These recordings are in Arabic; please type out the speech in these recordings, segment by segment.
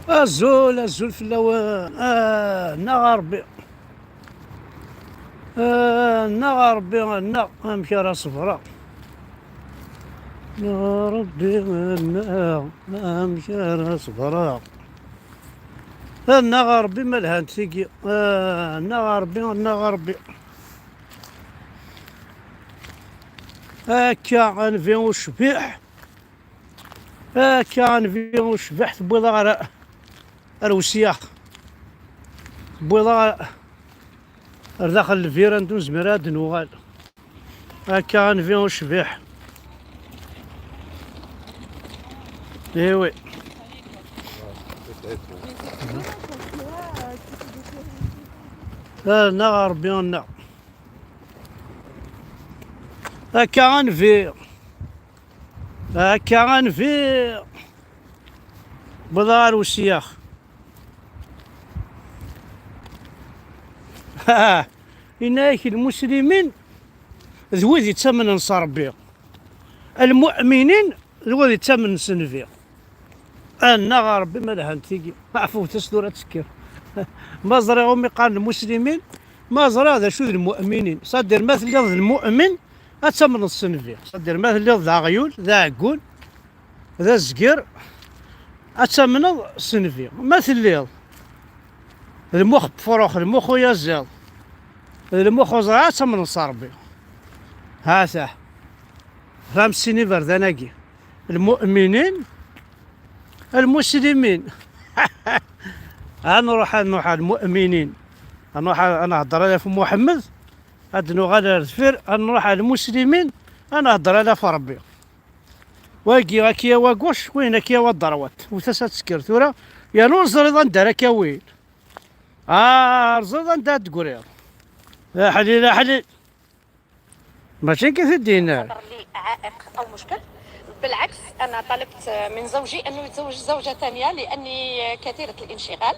الزول في اللوان نغربي نغربي مشارة صفراء نغربي مشارة صفراء نغربي ملهان تيجي نغربي هاكا انفي وشبيح هاكا انفي وشبيح تبوض غير الوسياخ تبوض داخل الفيران دون زمراد نوغال هاكا انفي وشبيح ايوي نغربي هاكا غنفي بضار وسياخ إناك المسلمين ذوذ يتسمن نصار بيه المؤمنين ذوذ يتسمن نسنفيه أنا غربي مالها نتيجي عفو تسدورة تسكر ما زرا أمي قال المسلمين ما زرا هذا شو المؤمنين صدر مثل المؤمن أتسمن الصنفيه صدر مثل ذا غيول ذا عقول ذا الزقير أتسمن الصنفيه مثل ليض المخ فروخ المخ يزال المخ زرا أتسمن الصربي هذا فهم السنيفر ذا ناقي المؤمنين المسلمين نروح المؤمنين نروح انا هضر على في محمد هاد نغادر الفر نروح على المسلمين انا هضر على في ربي واقي راكيا واقوش وين كيا والضروات وتسات سكر ثورة يا نور زريضا دار كاوين زريضا دار تقرير يا حليل يا حليل ماشي كيف الدينار لي عائق او مشكل. بالعكس انا طلبت من زوجي انه يتزوج زوجه ثانيه لاني كثيره الانشغال.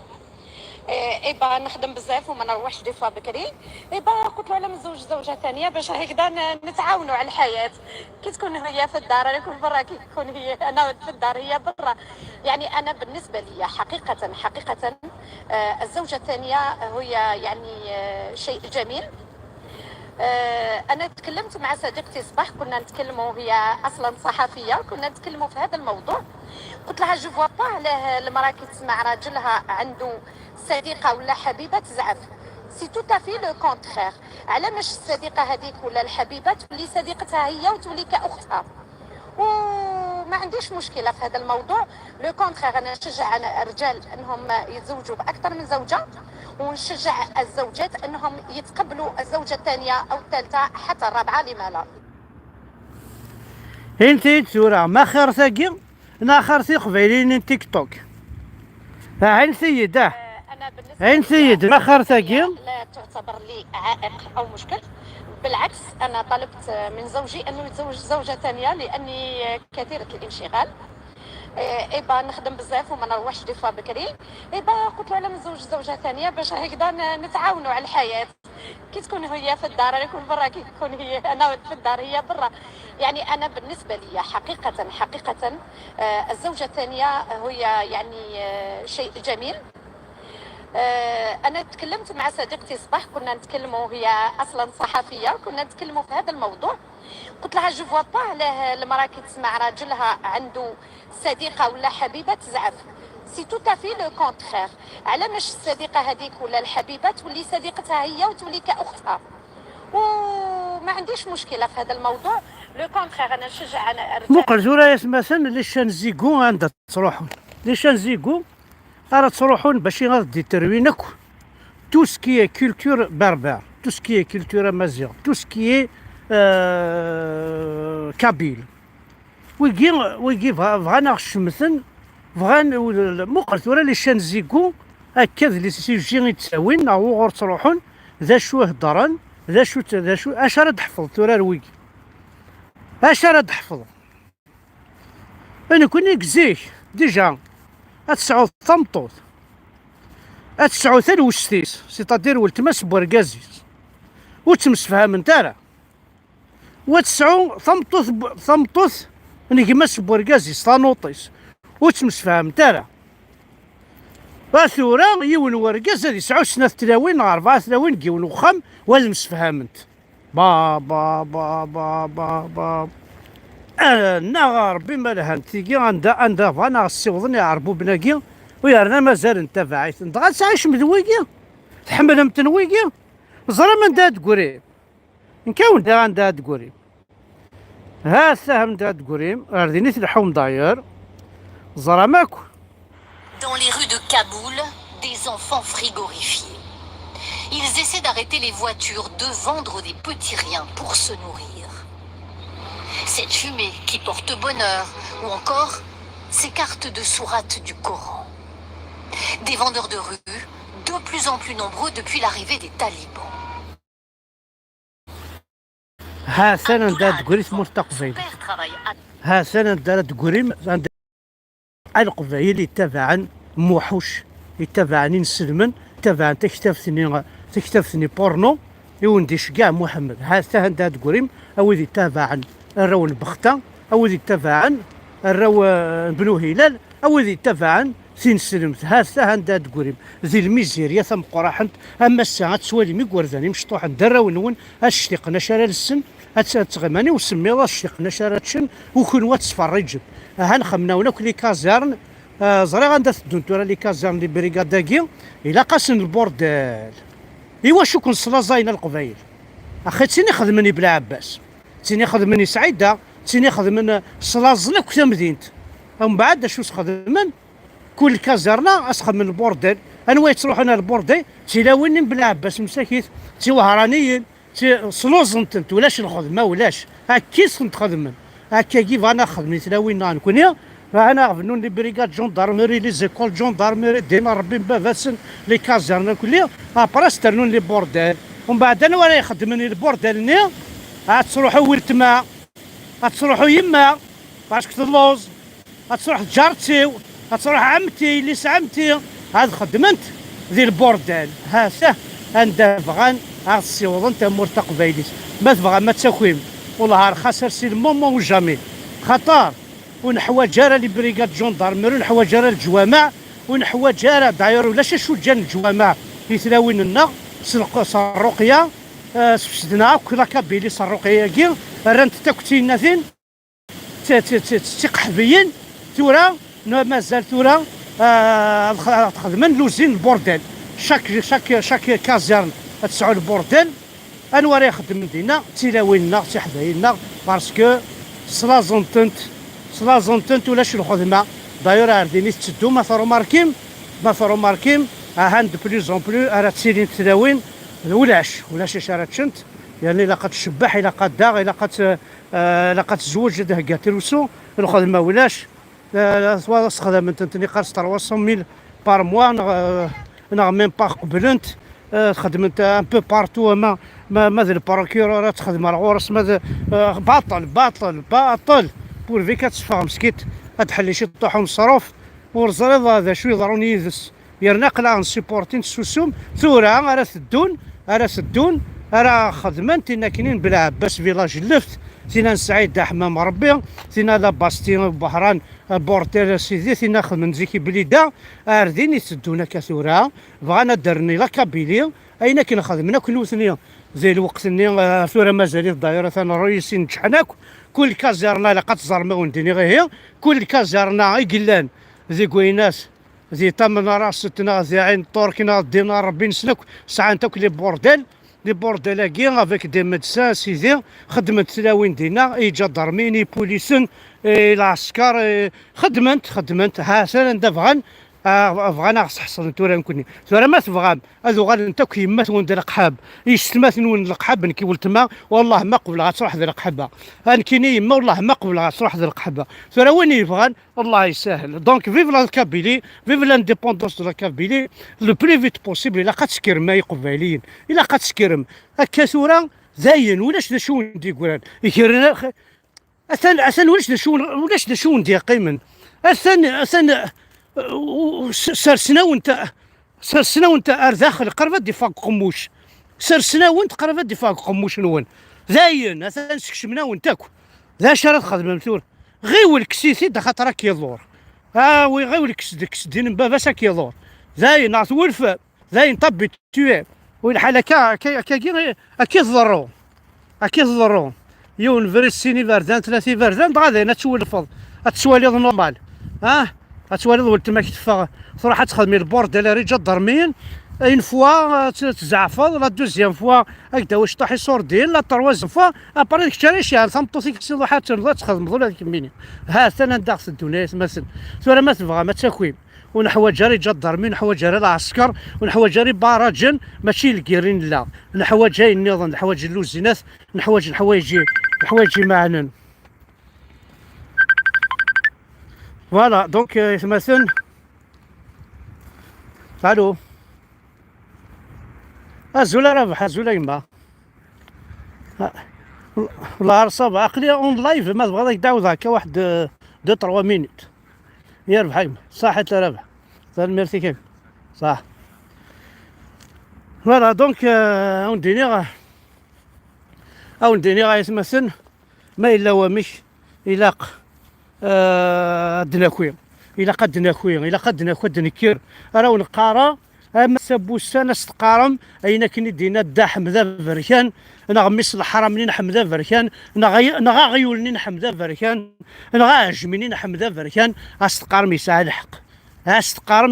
ايبا نخدم بزاف وما نروحش دي فوا بكري. ايبا قلت له على نتزوج زوجه ثانيه باش هكذا نتعاونوا على الحياه. كي تكون هي في الدار انا نكون برا، كي تكون هي انا في الدار هي برا. يعني انا بالنسبه لي حقيقه الزوجه الثانيه هي يعني شيء جميل. انا تكلمت مع صديقتي صباح، كنا نتكلموا، هي اصلا صحفيه، كنا نتكلموا في هذا الموضوع. قلت لها جو فوا با علاه المراه كي تسمع راجلها عنده صديقه ولا حبيبه تزعف. سي تو تافي لو كونترير. على ماش الصديقه هذيك ولا الحبيبه تولي صديقتها هي وتولي كاختها، وما عنديش مشكله في هذا الموضوع. لو كونترير انا نشجع الرجال انهم يتزوجوا باكثر من زوجه، ونشجع الزوجات انهم يتقبلوا الزوجه الثانيه او الثالثه حتى الرابعه، لما لا. انتي تسورة ما خرتاكي انا خرتي قبيلين تيك توك عين سيد انا بالنسبه عين سيد ما خرتاكي لا تعتبر لي عائق او مشكل. بالعكس انا طلبت من زوجي انه يتزوج زوجه ثانيه لاني كثيره الانشغال. ايبا نخدم بزاف وما نروحش دي فوا بكري. ايبا قلت له على نتزوج زوجه ثانيه باش هكذا نتعاونوا على الحياه. كي تكون هي في الدار انا نكون برا، كي تكون هي انا في الدار هي برا. يعني انا بالنسبه لي حقيقه الزوجه الثانيه هي يعني شيء جميل. انا تكلمت مع صديقتي صباح، كنا نتكلموا، هي اصلا صحفيه، كنا نتكلموا في هذا الموضوع. قلت لها جو فوا با علاه المراه كي تسمع راجلها عنده صديقه ولا حبيبه تزعف. سي تو تافي لو كونترير. على ماش الصديقه هذيك ولا الحبيبه تولي صديقتها هي وتولي كاختها، وما عنديش مشكله في هذا الموضوع. لو كونترير انا نشجع الرجال. مقل زورا يسمى سن لي شانزيكو عندها تروحون لي شانزيكو راه تروحون باش غادي تروينك تو سكي كولتور بربر، تو سكي كولتور مازيغ، تو سكي كابيل ويجي بغانا الشمثن بغان مقل ثورا لي شانزيكو هكا لي سيجي يتساوين او غور تروحون ذا شو هضران ذا شو اش راه تحفظ ثورا رويكي اش راه تحفظ. انا كوني كزيك ديجا اتسعود ثمطوط اتسعود ثاني وستيس سيتادير ولتمس بوركازيس وتمسفهم نتاعها وتسعو ثمطوط نيكي مس بوركازيس طانوطيس وتمسفهم نتاعها فثورة يون ورقاز هذه 9 سنة تلاوين 4 تلاوين كيون وخم ولازم سفهمت با با با با با با انا ربي ما لها تيجي عندها فانا السيوضني عربو بناكي ويرنا مازال نتابع عيت انت غاتعيش مدويكي تحمل متنويكي زرا من داد قريب نكون دا عندها تقريب ها السهم دا تقريب رديني الحوم داير زرا ماكو. Dans les rues de Kaboul, des enfants frigorifiés. Ils essaient d'arrêter les voitures, de vendre des petits riens pour se nourrir. Cette fumée qui porte bonheur, ou encore ces cartes de sourates du Coran. Des vendeurs de rue, de plus en plus nombreux depuis l'arrivée des talibans. ها سنة دا تقريب مستقبل Père travaille à ها سنة دا تقريب القبائل يتبعن موحوش يتبعني نسلمن يتبعن تكتفتني بورنو يونديش كاع محمد ها سهن دا تقريم او يتبعن الرو البختة او يتبعن الرو بنو هلال او يتبعن سين سلمت ها سهن دا تقريم ذي الميزيريا ثم قراحنت اما الساعات سوالي ميقورزاني مشطوح دراو نون اشتقنا شارع السن تغماني وسمي الله اشتقنا شارع تشن وكون واتسفرجب ها نخمناونا كلي كازارن زري غندا تدون تورا لي كازارن لي بريغاداكي الا قاسن البوردال ايوا شو كون صلا زاينه القبايل اخي تيني خدمني بلا عباس تيني خدمني سعيده تيني خدمن صلا زلك تمدينت ومن بعد شو خدمن كل كازارنا اسخدم من البوردال انواع تروح انا البوردي تيلاوني بلا عباس مساكيت تي وهرانيين تي صلوزنت ولاش الخدمه ولاش هاكيس نتخدم هكا كيف انا خدمت تلاوين نكون انا فنون لي بريغاد جوندارميري لي زيكول جوندارميري ديما ربي مبافاسن لي كازارنا كلها ابراس ترنون لي بوردال ومن بعد انا ولا يخدمني البوردال ني غتروحوا ولتما غتروحوا يما باسكو تلوز غتروح جارتي غتروح عمتي ليس عمتي هاد خدمت ذي البوردال ها سه عندها فغان غاسيوض انت مرتق بايليس ما تبغى ما تساكويم والله خسر سي المومون وجامي خطر ونحوا جاره لي بريغاد جوندارميري ونحوا جاره الجوامع ونحوا جاره داير ولا شو جان الجوامع يتلاوين لنا سروقيه سفسدنا كل كابيلي سروقيه كي رانت تاكتينا فين تقحبيين تورا مازال تورا تخدمن لوزين البورديل شاك كازيرن تسعوا البورديل انوار يخدم دينا تيلاوينا تحدايلنا باسكو سلازونتنت ولا شي الخدمه داير عندي تسدو ما ثرو ماركيم هاند بلوز اون بلو راه تسيلين تلاوين ولاش شارتشنت يعني الا قد تشبح الا قد داغ الا قد تزوج ده كاتروسو الخدمه ولاش خدمه تنتني قرص 300,000 بار موا انا ميم با قبلنت خدمت ان بو بارتو ماذا البروكيرور تخدم الغورس ماذا باطل بور فيك تصفى مسكيت تحلي شي طوحهم الصروف ورزريض هذا شوي ضروني يدس يرنا قلا نسيبورتين سوسوم ثورا راه سدون راه خدمت كاينين بلا عباس فيلاج لفت سينا سعيد حمام ربي سينا لا باستين بحران بورتير سيدي سينا خدمت زيكي بليدا اردين يسدونا كثورا بغانا درني لا كابيلي اين كنا خدمنا كل وثنيه زي الوقت ني ثورا مازال الدائره ثنا رئيسي نجحناك كل كازارنا لقات زرما ونديني غير هي كل كازارنا يقلان زي كويناس زي تمنا راستنا زي عين طوركنا دينا ربي نسلك ساعه نتاك لي بورديل كي افيك دي ميدسان سيدي خدمت تلاوين دينا ايجا درميني بوليسن العسكر خدمت ها سنه دفغان بغانا نحصل تورا نكوني تورا ما تبغى هذو غادي انت كيما وندير قحاب يستمات نون القحاب نكي ولتما والله ما قبل غتروح ذي القحبه انكيني يما والله ما قبل غتروح ذي القحبه تورا وين يبغان الله يسهل دونك فيف لا كابيلي فيف لانديبوندونس دو لا كابيلي لو بلي فيت بوسيبل الا قاتسكرم ما يقباليين الا قاتسكرم هكا تورا زين ولاش دا شو ندي قران يكرنا اثن ولاش دا شو ندي قيمن اثن سرسنا وانت داخل قربت دفاع قموش سرسنا وانت قربت دفاع قموش نون زاين مثلا نسكشمنا وانتاكو ذا شرط خدمه مثور غير الكسيسي دا خاطر كيضور وي غير الكس دين بابا كيضور زين نعرف ولف زين طبي توي وين حال هكا اكيد ضرو اكيد ضرو يون فريسيني باردان ثلاثي باردان غادي انا تولفض تسواليض نورمال تسواليض ولت ما كتفا صراحه تخدمي البورديل رجال ضرمين اون فوا تزعفض لا دوزيام فوا هكذا واش طاحي سوردين لا تروازيام فوا ابري تشري شي ثمطوسيك شي واحد تنضا تخدم ولا ديك الميني ها انا نداخل الدنيا مثلا سواء ما تبغى ما تاكوين ونحو جاري جا الضرمين نحو جاري العسكر ونحو جاري باراجن ماشي الكيرين لا نحو جاي النظام نحو جاي اللوزينات نحو الحوايج معنا فوالا دونك مثلا الو الزولا رابح الزولا يما والله رصاب عقلي اون لايف ما تبغى تعاود هكا واحد دو 3 مينوت يا ربح يما صحيت رابح ميرسي كيف صح فوالا دونك اون ديني غيتمثل ما الا ومش الاق دناكويا الا قد نكير راه نقارا اما سبوسه ناس تقارم اين كني دينا دا حمزه فركان انا غمس الحرم لين حمزه فركان انا غيول لين حمزه فركان انا غاجمني حمزه فركان استقارم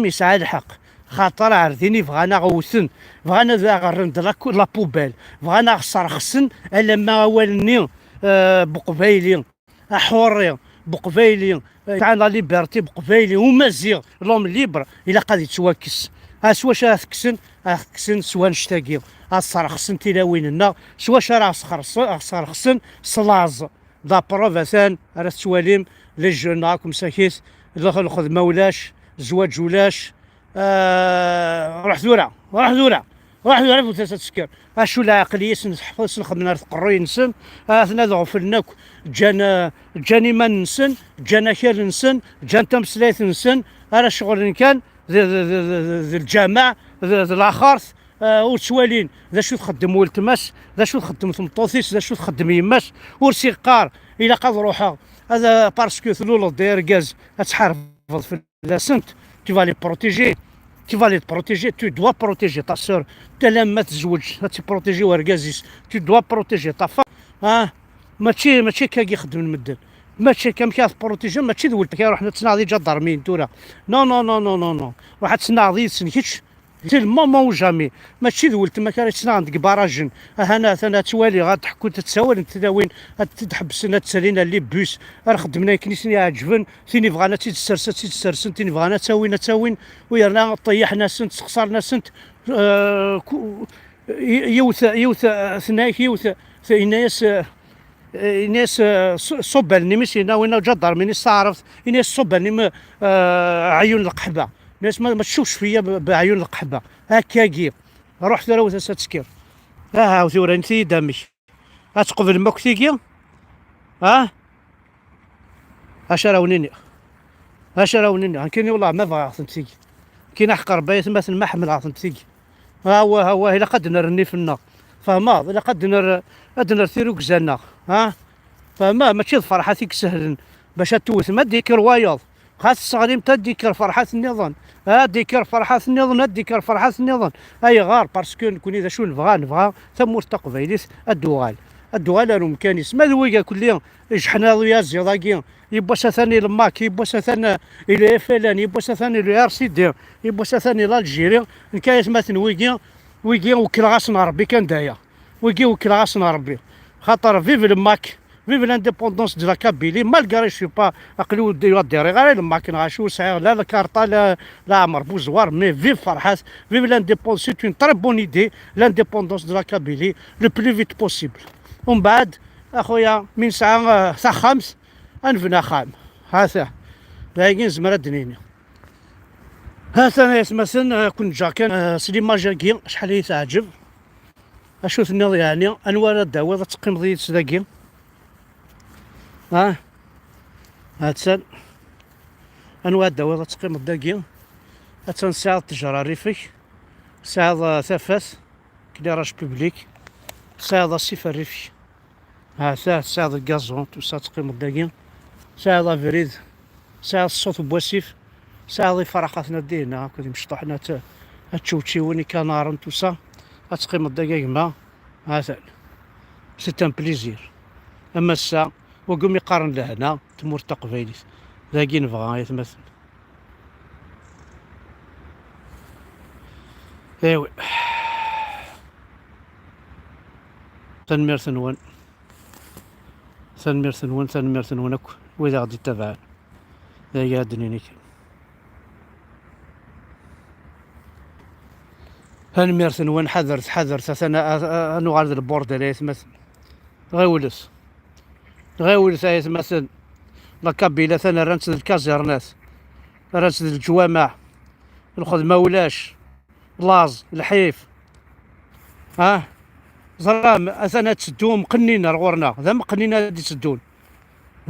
يسعى الحق خاطر عارفيني بغانا غوثن بغانا ذا غرند لا بوبال بغانا صرخسن الا ما والني بقبايلي حوري بقبايلي تاع لا ليبرتي بقبايلي ومزيغ لوم ليبر الا قاد يتواكس سوا شرا ثكسن سوا نشتاقيو صرخسن تلاويننا سوا شرا صرخسن صلاز دا بروفاسان راه تواليم لجناكم ساكيس الخدمه ولاش زواج ولاش روح ذورا فوت تسكر اشو العقليه سنحفظ نخدم قروي نسن اثنا ضغفلناك جاني ما نسن جانا خير نسن جان تمسلايت نسن انا شغل كان ذي الجامع ذي الاخرث وتسوالين ذا شو تخدم ولتماس ذا شو تخدم ثمطوثيس ذا شو تخدم يماس ورسي قار الى قاد روحها هذا باسكو ثلول داير غاز تحارب في la sainte, tu vas les protéger. Tu dois protéger ta soeur. لما تزوج تبروتيجي ورقازيس. Tu dois protéger ta femme. ماشي كي يخدم المدن. ماشي كم كاع بروتيجي ماشي ولدك روح نتناضي جا ضرمين تورا. نو. واحد تناضي سنكيتش سي المومون جامي ماشي ولد ما كان يتصنع عندك باراجن انا توالي غتحكو تتساول انت وين تحبس تسالينا لي بوس راه خدمنا كنيسني عجبن ثاني بغانا تيتسرسن ثاني بغانا تاوين ويرنا طيحنا سنت خسرنا سنت يوث ثنايك يوث الناس صبلني ماشي وين جدر من استعرفت الناس صبلني عيون القحبه الناس ما تشوفش فيا بعيون القحبه هكاكي رحت راه تسكر هاو انت دامي غتقبل ماكتيكي اش راونيني كاين والله ما بغا عطنتيكي كاين حق ربي مثل ما حمل عطنتيكي ها هو الا قد نرني في النار فما الا قد نرثيرو كزانا فما ماشي الفرحه فيك سهل باش توث ما ديك روايض خاص الصغيرين تديكر فرحة النظام ديكر فرحة النظام اي غار باسكو نكون اذا شو نبغى ثم تقبيليس الدوال راهم كان يسمى ذويا كل يوم شحنا ضيا زيضاكي يبغى ثاني الماك يبغى ثاني الى فلان يبغى ثاني الار سي دي يبغى ثاني لالجيري كان يسمى ويكي وكل غاسنا ربي كان دايا وكل غاسنا ربي خاطر فيف الماك فيف لانديبوندونس دو لا كابيلي مالغاري شي با عقلو ديري غير لما كان غاشو ساعه لا الكارطه لا عمر بوزوار مي فيف فرحات فيف لانديبوندونس سي اون تري بون ايدي لانديبوندونس دو لا كابيلي لو بلو فيت بوسيبل ومن بعد اخويا من ساعه خامس انفنا خام هذا باقيين زمرة دنيني هذا مثلا كنت جا كان سليما جاكي شحال يتعجب اشوف النظر يعني انوار الدواء تقيم ضيت سداكي هاتسال انواع الدواء تقيم الداكي هاتسال ساعة تجارة ريفك ساعة ثفاث كليراج بوبليك ساعة صفر ريفك ساعة الغازون تو ساعة تقيم الداكي ساعة فريد ساعة الصوت بواسيف ساعة فرقتنا دينا كنت مشطوحنا هتشوتشيوني كنارن توسا هتقيم الدقايق ما مثلا سي ان بليزير. اما الساعة وقوم يقارن لهنا تمور تقبيليت ذاكي نبغى يتمثل. ايوي تنمير ثنون اكو واذا غادي تبعان ذاك هادنيني تنمير ثنون حذرت انا نوغال البورديل يتمثل غيولس يتمثل لا كابيلا ثنا رانت الكازيرنات رانت الجوامع الخدمة ولاش لاز الحيف زرام اثنا تسدون مقنينا رغورنا ذا مقنينا تسدون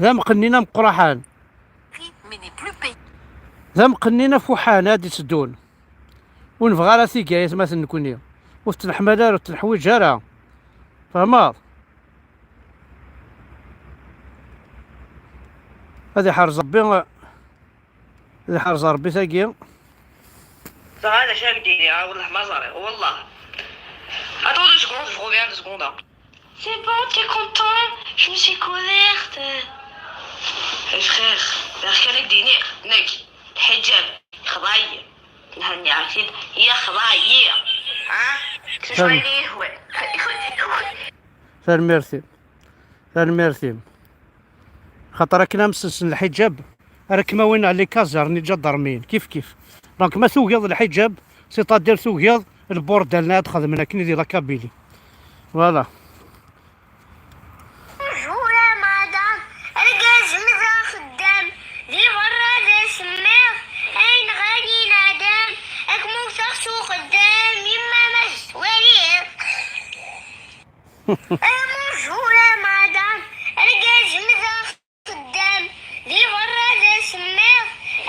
ذا مقنينا مقرحان ذا مقنينا فوحان هادي تسدون ونبغى على ثيكايت مثلا نكوني وسط الحملات وسط الحوايج راه فهمت. هذه حرز ربي ثاقي هذا شاك ديني والله ما صار والله. Attends 2 secondes, je reviens 2 secondes. C'est bon, t'es content? Je me suis couverte. Frère, بركانك ديني نك الحجاب خضايا نهني عكيد هي خضايا ميرسي خاطر راكنا مسلسل الحجاب راك ما وين على كازرني جا ضرمين كيف دونك ما توقيض الحجاب سيطادير توقيض البوردال تخدم هنا كني ديال كابيلي فوالا. بونجور يا مدام الغاز مزا خدام دي برا ذا سماغ اين غادي نادام اك موسخ خدام يما مس وليق. بونجور يا مدام الغاز مزا خدام دي برا ذا سماغ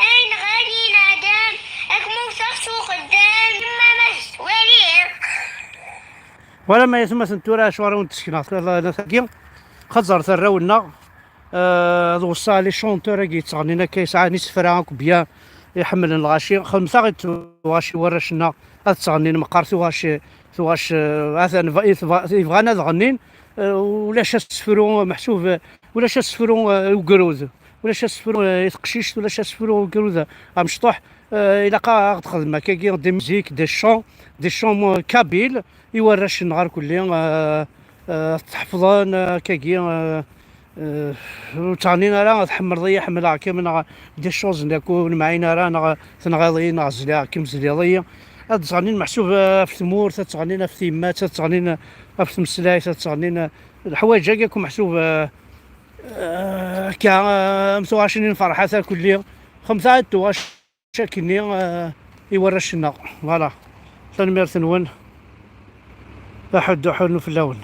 اين غادي نادام اك موسخ خدام يما مس وليق. ولا ما يسمى سنتورا شوارع ونتسكنات لا ثقيل خزر ثراونا وصا لي شونتور كي تغنينا كيسعى نسفرا بيان يحمل الغاشي خمسة غير غاشي ورشنا تغنين مقارتو غاش مثلا يبغانا تغنين ولا شاسفرو محسوب ولا شاسفرو وكروز ولا شاسفرو يتقشيش ولا شاسفرو وكروز مشطوح الى قا تخدم كي دي ميوزيك دي شون كابيل يورش النهار كلي تحفظان كي وتعنينا راه تحمر ضيا حملها كامل دي شوز نكون معينا راه تنغاضي نغزلها كيم زليضيه هاد تغنين محسوب في الثمور تغنينا في ثيمات تغنينا في المسلاي تغنينا الحوايج هكاك محسوب كا 25 فرحه كل خمسه تواش شاكني يورش لنا فوالا تنمير ثنون احد حلو في اللون.